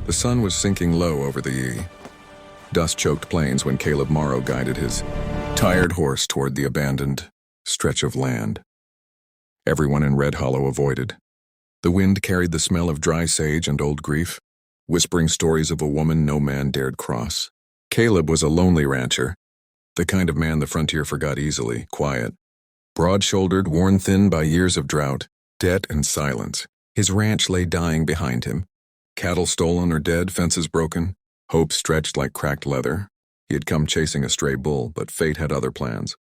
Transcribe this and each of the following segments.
The sun was sinking low over the dust-choked plains when Caleb Morrow guided his tired horse toward the abandoned stretch of land. Everyone in Red Hollow avoided. The wind carried the smell of dry sage and old grief, whispering stories of a woman no man dared cross. Caleb was a lonely rancher, the kind of man the frontier forgot easily, quiet, broad-shouldered, worn thin by years of drought, debt, and silence. His ranch lay dying behind him. Cattle stolen or dead, fences broken, hope stretched like cracked leather. He had come chasing a stray bull, but fate had other plans.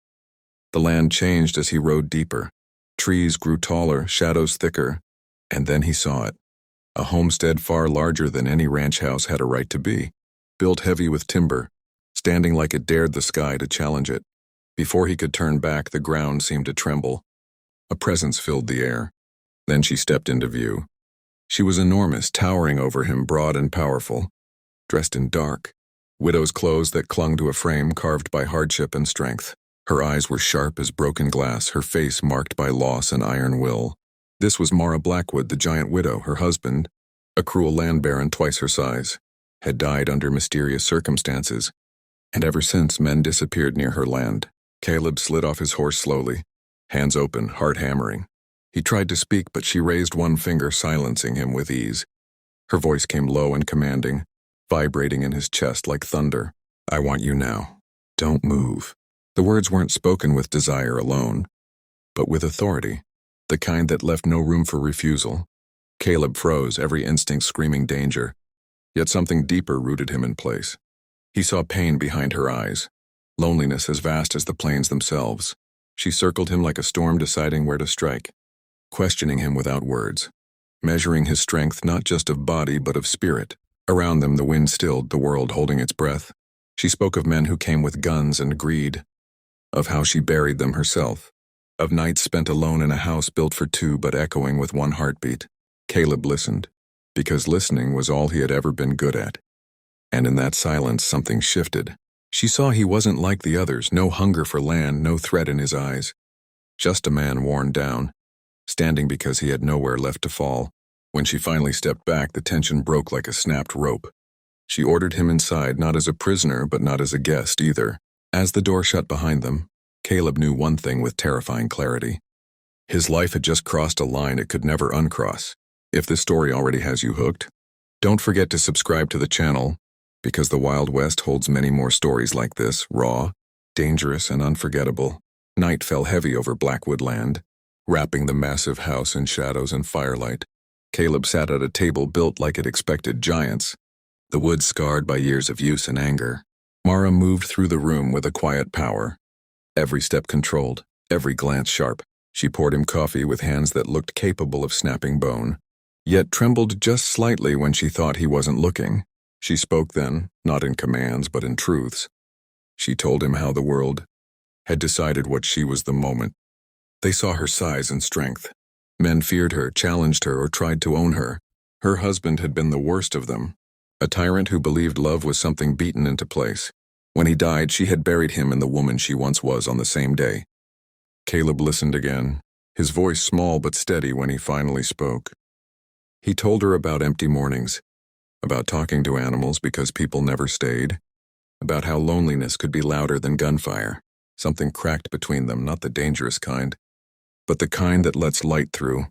The land changed as he rode deeper. Trees grew taller, shadows thicker, and then he saw it. A homestead far larger than any ranch house had a right to be, built heavy with timber, standing like it dared the sky to challenge it. Before he could turn back, the ground seemed to tremble. A presence filled the air. Then she stepped into view. She was enormous, towering over him, broad and powerful, dressed in dark, widow's clothes that clung to a frame carved by hardship and strength. Her eyes were sharp as broken glass, her face marked by loss and iron will. This was Mara Blackwood, the giant widow. Her husband, a cruel land baron twice her size, had died under mysterious circumstances, and ever since men disappeared near her land. Caleb slid off his horse slowly, hands open, heart hammering. He tried to speak, but she raised one finger, silencing him with ease. Her voice came low and commanding, vibrating in his chest like thunder. "I want you now. Don't move." The words weren't spoken with desire alone, but with authority, the kind that left no room for refusal. Caleb froze, every instinct screaming danger, yet something deeper rooted him in place. He saw pain behind her eyes, loneliness as vast as the plains themselves. She circled him like a storm, deciding where to strike, questioning him without words, measuring his strength not just of body but of spirit. Around them the wind stilled, the world holding its breath. She spoke of men who came with guns and greed, of how she buried them herself, of nights spent alone in a house built for two but echoing with one heartbeat. Caleb listened, because listening was all he had ever been good at. And in that silence something shifted. She saw he wasn't like the others, no hunger for land, no threat in his eyes. Just a man worn down, standing because he had nowhere left to fall. When she finally stepped back, the tension broke like a snapped rope. She ordered him inside, not as a prisoner, but not as a guest either. As the door shut behind them, Caleb knew one thing with terrifying clarity. His life had just crossed a line it could never uncross. If this story already has you hooked, don't forget to subscribe to the channel, because the Wild West holds many more stories like this, raw, dangerous, and unforgettable. Night fell heavy over Blackwood land, wrapping the massive house in shadows and firelight. Caleb sat at a table built like it expected giants, the wood scarred by years of use and anger. Mara moved through the room with a quiet power, every step controlled, every glance sharp. She poured him coffee with hands that looked capable of snapping bone, yet trembled just slightly when she thought he wasn't looking. She spoke then, not in commands but in truths. She told him how the world had decided what she was the moment. They saw her size and strength. Men feared her, challenged her, or tried to own her. Her husband had been the worst of them, a tyrant who believed love was something beaten into place. When he died, she had buried him in the woman she once was on the same day. Caleb listened again, his voice small but steady when he finally spoke. He told her about empty mornings, about talking to animals because people never stayed, about how loneliness could be louder than gunfire. Something cracked between them, not the dangerous kind, but the kind that lets light through.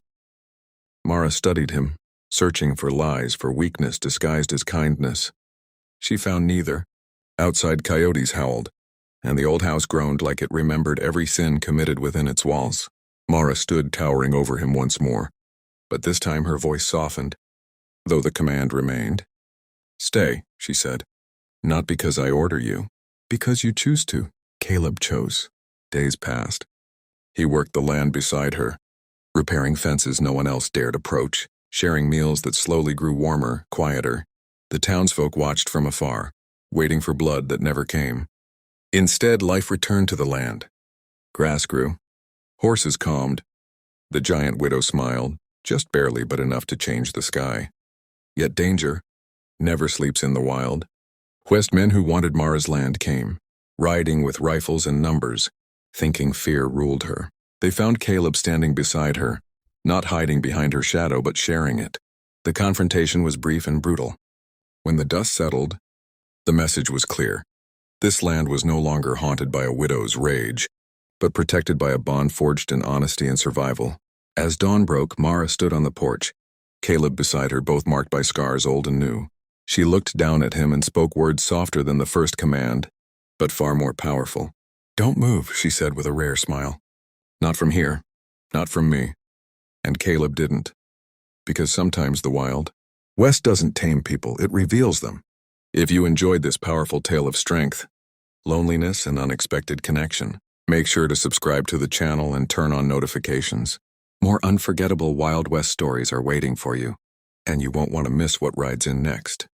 Mara studied him, searching for lies, for weakness disguised as kindness. She found neither. Outside coyotes howled, and the old house groaned like it remembered every sin committed within its walls. Mara stood towering over him once more, but this time her voice softened, though the command remained. "Stay," she said. "Not because I order you, because you choose to." Caleb chose. Days passed. He worked the land beside her, repairing fences no one else dared approach, sharing meals that slowly grew warmer, quieter. The townsfolk watched from afar, waiting for blood that never came. Instead, life returned to the land. Grass grew. Horses calmed. The giant widow smiled, just barely but enough to change the sky. Yet danger never sleeps in the wild. West men who wanted Mara's land came, riding with rifles and numbers, thinking fear ruled her. They found Caleb standing beside her, not hiding behind her shadow but sharing it. The confrontation was brief and brutal. When the dust settled, the message was clear. This land was no longer haunted by a widow's rage, but protected by a bond forged in honesty and survival. As dawn broke, Mara stood on the porch, Caleb beside her, both marked by scars old and new. She looked down at him and spoke words softer than the first command, but far more powerful. "Don't move," she said with a rare smile. "Not from here. Not from me." And Caleb didn't. Because sometimes the Wild West doesn't tame people, it reveals them. If you enjoyed this powerful tale of strength, loneliness, and unexpected connection, make sure to subscribe to the channel and turn on notifications. More unforgettable Wild West stories are waiting for you, and you won't want to miss what rides in next.